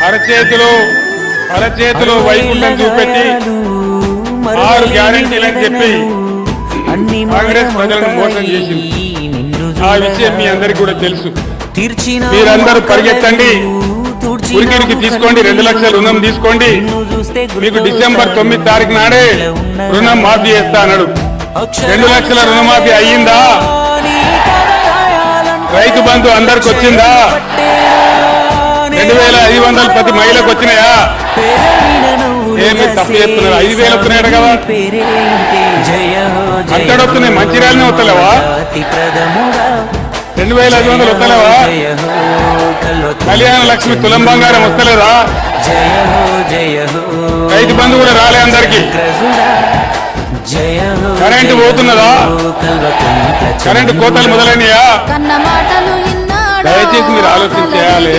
అరచేతిలో వైకుంఠం చూపెట్టి 6 గ్యారెంటీలని చెప్పి కాంగ్రెస్ ప్రజలను మోసం చేసింది. ఆ విషయం మీ అందరికీ కూడా తెలుసు. మీరందరూ పరిగెత్తండి, ఉరికిరికి తీసుకోండి, 2 లక్షల రుణం తీసుకోండి. మీకు డిసెంబర్ 9 తారీఖు నాడే రుణం మాఫీ చేస్తా అన్నాడు. 2 లక్షల రుణమాఫీ అయ్యిందా? రైతు బంధు అందరికి వచ్చిందా? 2500 ప్రతి మహిళకు వచ్చినాయా? ఏమి తప్పు చెప్తున్నారు? 5000 వస్తున్నాయట కదా, అక్కడ వస్తున్నాయి. మంచిర్యాలనే వస్తలేవా? 2500 వస్తలేవా? కళ్యాణ లక్ష్మి తులం బంగారం వస్తలేదా? రైతు బంధు కూడా రాలే అందరికి. కరెంటు పోతున్నదా? కరెంటు కోతలు మొదలైనయా? దయచేసి మీరు ఆలోచన చేయాలి.